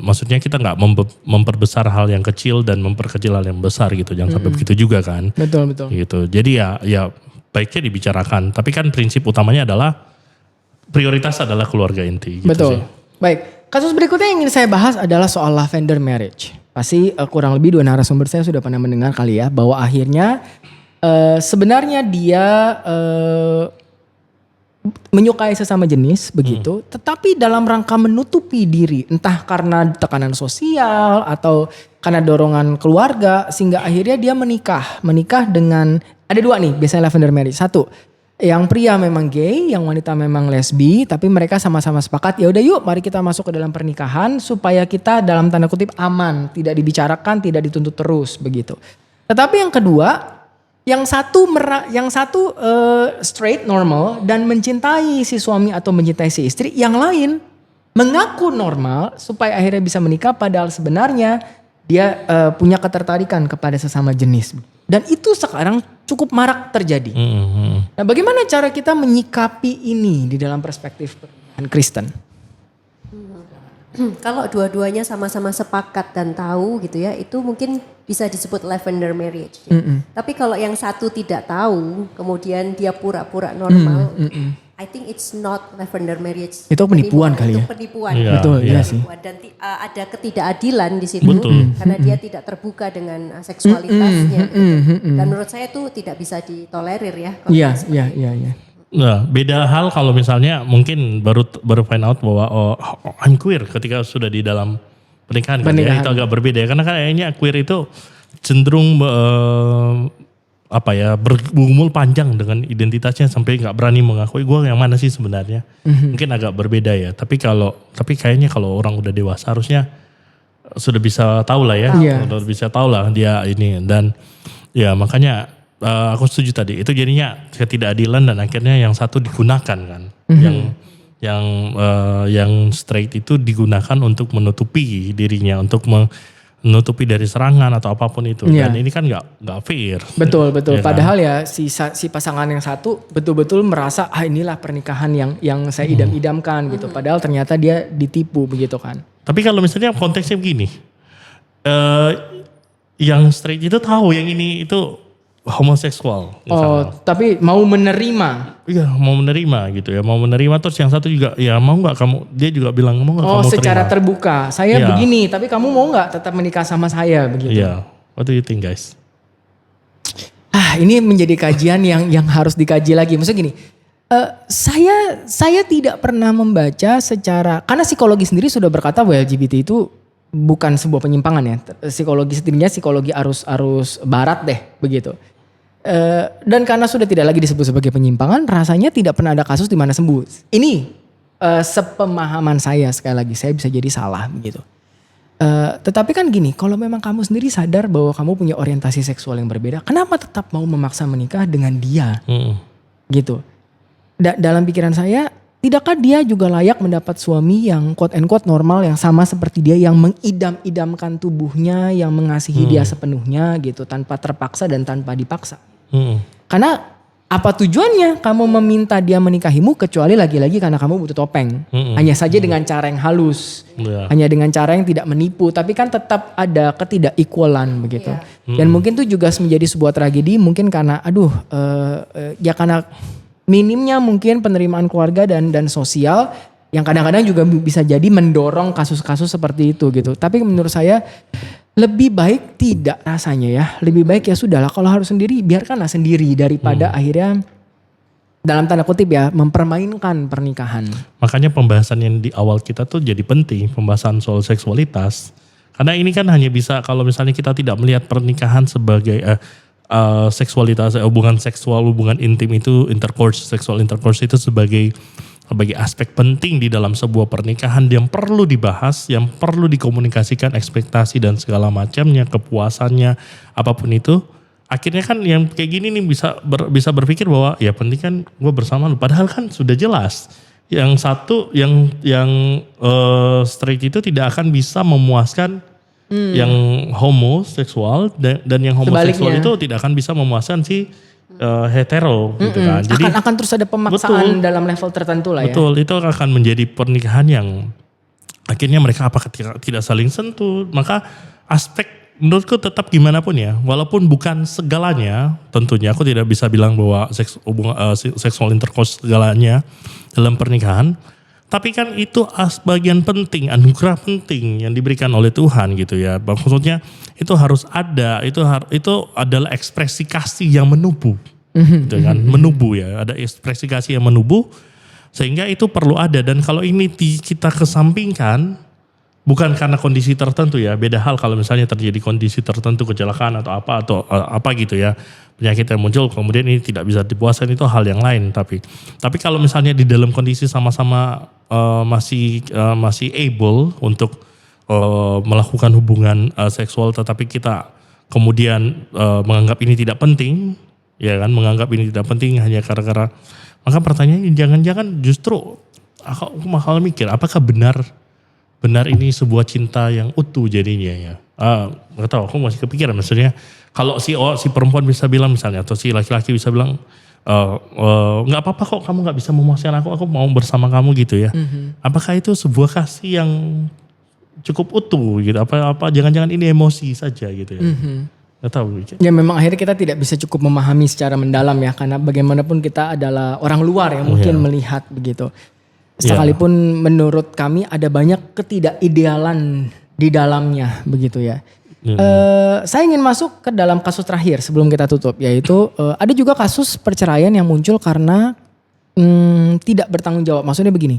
maksudnya kita nggak memperbesar hal yang kecil dan memperkecil hal yang besar gitu. Jangan sampai begitu juga kan. Betul. Gitu. Jadi ya baiknya dibicarakan. Tapi kan prinsip utamanya adalah prioritas adalah keluarga inti. Gitu Betul. sih. Baik, kasus berikutnya yang ingin saya bahas adalah soal lavender marriage. Pasti kurang lebih 2 narasumber saya sudah pernah mendengar kali ya, bahwa akhirnya sebenarnya dia menyukai sesama jenis begitu, tetapi dalam rangka menutupi diri, entah karena tekanan sosial atau karena dorongan keluarga, sehingga akhirnya dia menikah dengan, ada 2 nih biasanya lavender marriage. 1, yang pria memang gay, yang wanita memang lesbi, tapi mereka sama-sama sepakat ya udah yuk mari kita masuk ke dalam pernikahan supaya kita dalam tanda kutip aman, tidak dibicarakan, tidak dituntut terus begitu. Tetapi yang kedua, yang satu straight normal dan mencintai si suami atau mencintai si istri, yang lain mengaku normal supaya akhirnya bisa menikah padahal sebenarnya dia punya ketertarikan kepada sesama jenis. Dan itu sekarang cukup marak terjadi. Nah, bagaimana cara kita menyikapi ini di dalam perspektif pernikahan Kristen? Kalau dua-duanya sama-sama sepakat dan tahu gitu ya, itu mungkin bisa disebut lavender marriage. Ya. Tapi kalau yang satu tidak tahu, kemudian dia pura-pura normal, I think it's not lavender marriage. Itu penipuan kali ya? Itu penipuan. Iya, Betul, iya. iya sih. Dan ada ketidakadilan di situ. Betul. Karena dia tidak terbuka dengan seksualitasnya. Gitu. Dan menurut saya itu tidak bisa ditolerir ya. kalau Iya. Nah, beda hal kalau misalnya mungkin baru find out bahwa I'm queer ketika sudah di dalam pernikahan. Kan, ya, itu agak berbeda ya. Karena kayaknya queer itu cenderung bergumul panjang dengan identitasnya sampai nggak berani mengakui gue yang mana sih sebenarnya. Mungkin agak berbeda ya. Tapi kayaknya kalau orang udah dewasa harusnya sudah bisa tahu lah ya. Iya. Sudah bisa tahu lah dia ini, dan ya makanya aku setuju tadi. Itu jadinya ketidakadilan dan akhirnya yang satu digunakan kan. Yang straight itu digunakan untuk menutupi dirinya, untuk menutupi dari serangan atau apapun itu. Iya. Dan ini kan nggak fair. Betul. Ya kan? Padahal ya si pasangan yang satu betul-betul merasa inilah pernikahan yang saya idam-idamkan gitu. Padahal ternyata dia ditipu begitu kan. Tapi kalau misalnya konteksnya begini, yang straight itu tahu yang ini itu homoseksual. Oh, tapi mau menerima. Iya, mau menerima gitu ya, mau menerima, terus yang satu juga ya mau nggak kamu, dia juga bilang mau nggak kamu secara terima. terbuka. Saya Iya. begini, tapi kamu mau nggak tetap menikah sama saya begitu? Iya, what do you think guys? Ini menjadi kajian yang harus dikaji lagi. Maksudnya gini, saya tidak pernah membaca secara, karena psikologi sendiri sudah berkata bahwa LGBT itu bukan sebuah penyimpangan ya. Psikologi setidaknya psikologi arus barat deh begitu. Dan karena sudah tidak lagi disebut sebagai penyimpangan, rasanya tidak pernah ada kasus di mana sembuh. Ini sepemahaman saya, sekali lagi saya bisa jadi salah begitu. Tetapi kan gini, kalau memang kamu sendiri sadar bahwa kamu punya orientasi seksual yang berbeda, kenapa tetap mau memaksa menikah dengan dia? Gitu. Dalam pikiran saya, tidakkah dia juga layak mendapat suami yang quote and quote normal, yang sama seperti dia, yang mengidam-idamkan tubuhnya, yang mengasihi dia sepenuhnya gitu, tanpa terpaksa dan tanpa dipaksa. Karena apa tujuannya kamu meminta dia menikahimu kecuali lagi-lagi karena kamu butuh topeng. Hanya saja dengan cara yang halus. Hanya dengan cara yang tidak menipu. Tapi kan tetap ada ketidak-equalan begitu. Dan mungkin itu juga menjadi sebuah tragedi mungkin karena ya karena minimnya mungkin penerimaan keluarga dan sosial yang kadang-kadang juga bisa jadi mendorong kasus-kasus seperti itu gitu. Tapi menurut saya lebih baik tidak rasanya ya. Lebih baik ya sudahlah, kalau harus sendiri biarkanlah sendiri daripada akhirnya dalam tanda kutip ya mempermainkan pernikahan. Makanya pembahasan yang di awal kita tuh jadi penting, pembahasan soal seksualitas. Karena ini kan hanya bisa kalau misalnya kita tidak melihat pernikahan sebagai seksualitas, hubungan seksual, hubungan intim itu, sexual intercourse itu sebagai aspek penting di dalam sebuah pernikahan yang perlu dibahas, yang perlu dikomunikasikan, ekspektasi dan segala macamnya, kepuasannya, apapun itu. Akhirnya kan yang kayak gini nih bisa berpikir bahwa ya penting kan gue bersama lu. Padahal kan sudah jelas. Yang satu yang straight itu tidak akan bisa memuaskan yang homoseksual dan yang homoseksual Sebaliknya. itu tidak akan bisa memuaskan si hetero gitu kan. Jadi akan terus ada pemaksaan dalam level tertentu lah ya. betul, itu akan menjadi pernikahan yang akhirnya mereka apakah tidak saling sentuh. Maka aspek menurutku tetap gimana pun ya, walaupun bukan segalanya, tentunya aku tidak bisa bilang bahwa seksual intercourse segalanya dalam pernikahan. Tapi kan itu bagian penting, anugerah penting yang diberikan oleh Tuhan gitu ya. Maksudnya itu harus ada, itu adalah ekspresi kasih yang menubuh. Gitu kan, menubuh ya, ada ekspresi kasih yang menubuh sehingga itu perlu ada. Dan kalau ini kita kesampingkan, bukan karena kondisi tertentu ya, beda hal kalau misalnya terjadi kondisi tertentu, kecelakaan atau apa gitu ya, penyakit yang muncul kemudian ini tidak bisa dipuaskan, itu hal yang lain. Tapi kalau misalnya di dalam kondisi sama-sama masih able untuk melakukan hubungan seksual, tetapi kita kemudian menganggap ini tidak penting, ya kan, menganggap ini tidak penting hanya gara-gara, maka pertanyaannya jangan-jangan justru aku bakal mikir apakah benar ini sebuah cinta yang utuh jadinya ya. Gak tahu, aku masih kepikiran maksudnya kalau si perempuan bisa bilang misalnya, atau si laki-laki bisa bilang nggak apa-apa kok kamu nggak bisa memuaskan aku mau bersama kamu gitu ya. Apakah itu sebuah kasih yang cukup utuh gitu? Apa jangan-jangan ini emosi saja gitu ya? Gak tahu. Ya memang akhirnya kita tidak bisa cukup memahami secara mendalam ya, karena bagaimanapun kita adalah orang luar yang mungkin melihat begitu. Sekalipun menurut kami ada banyak ketidakidealan di dalamnya begitu ya. Saya ingin masuk ke dalam kasus terakhir sebelum kita tutup, yaitu ada juga kasus perceraian yang muncul karena tidak bertanggung jawab. Maksudnya begini,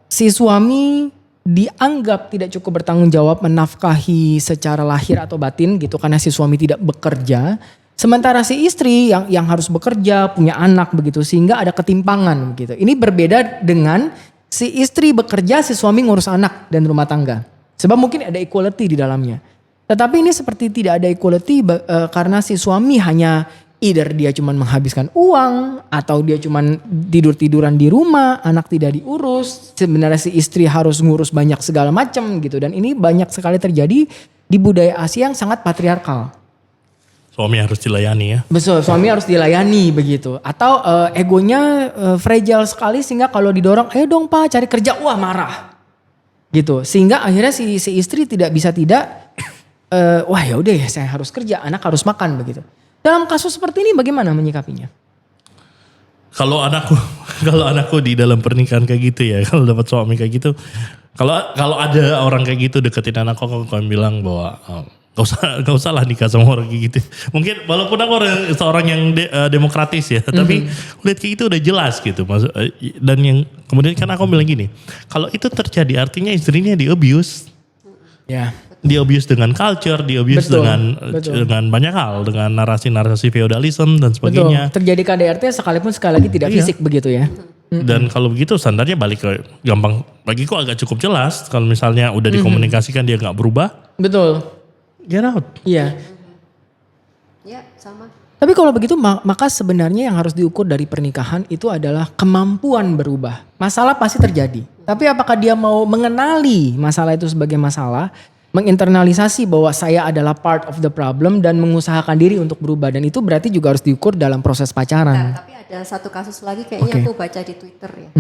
si suami dianggap tidak cukup bertanggung jawab menafkahi secara lahir atau batin gitu karena si suami tidak bekerja. Sementara si istri yang harus bekerja, punya anak begitu, sehingga ada ketimpangan gitu. Ini berbeda dengan si istri bekerja, si suami ngurus anak dan rumah tangga. Sebab mungkin ada equality di dalamnya. Tetapi ini seperti tidak ada equality karena si suami hanya either dia cuma menghabiskan uang atau dia cuma tidur-tiduran di rumah, anak tidak diurus. Sebenarnya si istri harus ngurus banyak segala macam gitu. Dan ini banyak sekali terjadi di budaya Asia yang sangat patriarkal. Suami harus dilayani ya. Betul, suami harus dilayani begitu. Atau egonya fragile sekali sehingga kalau didorong, ayo dong pak cari kerja, wah marah. Gitu. Sehingga akhirnya si istri tidak bisa wah ya udah ya saya harus kerja, anak harus makan begitu. Dalam kasus seperti ini bagaimana menyikapinya? Kalau anakku di dalam pernikahan kayak gitu ya, kalau dapat suami kayak gitu, kalau ada orang kayak gitu deketin anakku, aku akan bilang bahwa gak usah lah nikah sama orang kayak gitu. Mungkin walaupun aku seorang yang demokratis ya, tapi lihat kayak gitu udah jelas gitu. Dan yang kemudian kan aku bilang gini, kalau itu terjadi artinya istrinya di abuse. Ya. Di abuse dengan culture, di abuse dengan banyak hal, dengan narasi-narasi feudalism dan sebagainya. Betul. Terjadi KDRT sekalipun sekali lagi tidak fisik begitu ya. Dan kalau begitu standarnya balik ke gampang, bagiku agak cukup jelas. Kalau misalnya udah dikomunikasikan dia nggak berubah, Betul. get out. Iya. Ya, sama. Tapi kalau begitu maka sebenarnya yang harus diukur dari pernikahan itu adalah kemampuan berubah. Masalah pasti terjadi. Tapi apakah dia mau mengenali masalah itu sebagai masalah, menginternalisasi bahwa saya adalah part of the problem dan mengusahakan diri untuk berubah. Dan itu berarti juga harus diukur dalam proses pacaran. Tapi ada satu kasus lagi kayaknya aku baca di Twitter ya.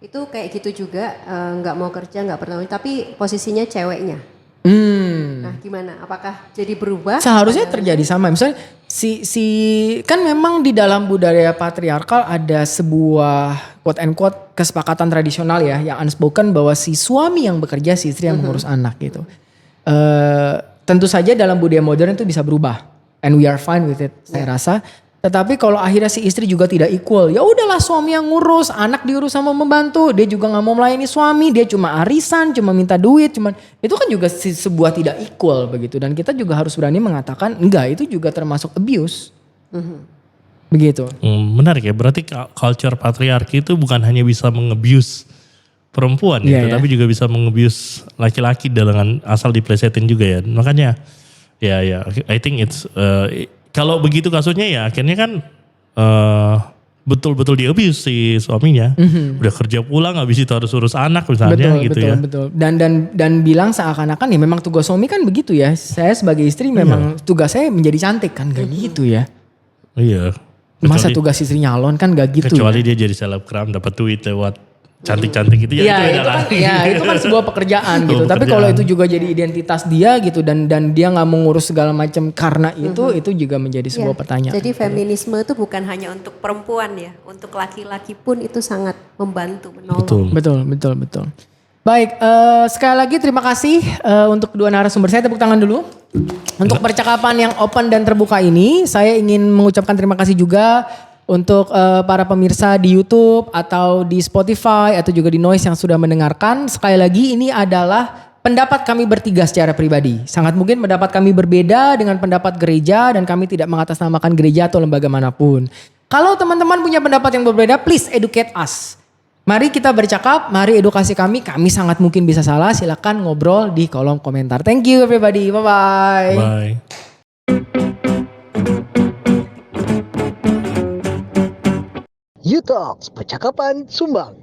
Itu kayak gitu juga, nggak mau kerja, nggak pernah, tapi posisinya ceweknya. Nah gimana? Apakah jadi berubah? Seharusnya terjadi sama. Misalnya kan memang di dalam budaya patriarkal ada sebuah quote and quote kesepakatan tradisional ya yang unspoken bahwa si suami yang bekerja, si istri yang mengurus anak gitu. Tentu saja dalam budaya modern itu bisa berubah and we are fine with it saya rasa. Tetapi kalau akhirnya si istri juga tidak equal, ya udahlah suami yang ngurus, anak diurus sama membantu, dia juga nggak mau melayani suami, dia cuma arisan, cuma minta duit, itu kan juga sebuah tidak equal begitu. Dan kita juga harus berani mengatakan enggak, itu juga termasuk abuse, begitu. Menarik ya, berarti culture patriarki itu bukan hanya bisa mengebuse perempuan tapi juga bisa mengebuse laki-laki dengan asal diplesetin juga ya. Makanya ya I think it's kalau begitu kasusnya ya akhirnya kan betul-betul di abuse si suaminya. Udah kerja pulang habis itu harus urus anak misalnya Betul. Dan bilang seakan-akan ya memang tugas suami kan begitu ya. Saya sebagai istri memang tugas saya menjadi cantik kan gak gitu ya. Iya. Masa tugas istri nyalon kan gak gitu kecuali ya. dia jadi selebgram dapat duit lewat cantik-cantik gitu ya, itu kan sebuah pekerjaan gitu. Tapi kalau itu juga jadi identitas dia gitu dan dia nggak mengurus segala macam karena itu juga menjadi sebuah pertanyaan. Jadi feminisme itu bukan hanya untuk perempuan ya, untuk laki-laki pun itu sangat membantu, menolong. Betul. Baik, sekali lagi terima kasih untuk kedua narasumber. Saya tepuk tangan dulu. Untuk percakapan yang open dan terbuka ini, saya ingin mengucapkan terima kasih juga untuk para pemirsa di YouTube atau di Spotify atau juga di Noise yang sudah mendengarkan. Sekali lagi ini adalah pendapat kami bertiga secara pribadi. Sangat mungkin pendapat kami berbeda dengan pendapat gereja dan kami tidak mengatasnamakan gereja atau lembaga manapun. Kalau teman-teman punya pendapat yang berbeda, please educate us. Mari kita bercakap, mari edukasi kami sangat mungkin bisa salah. Silakan ngobrol di kolom komentar. Thank you everybody, bye-bye. Bye. U-Talks, percakapan sumbang.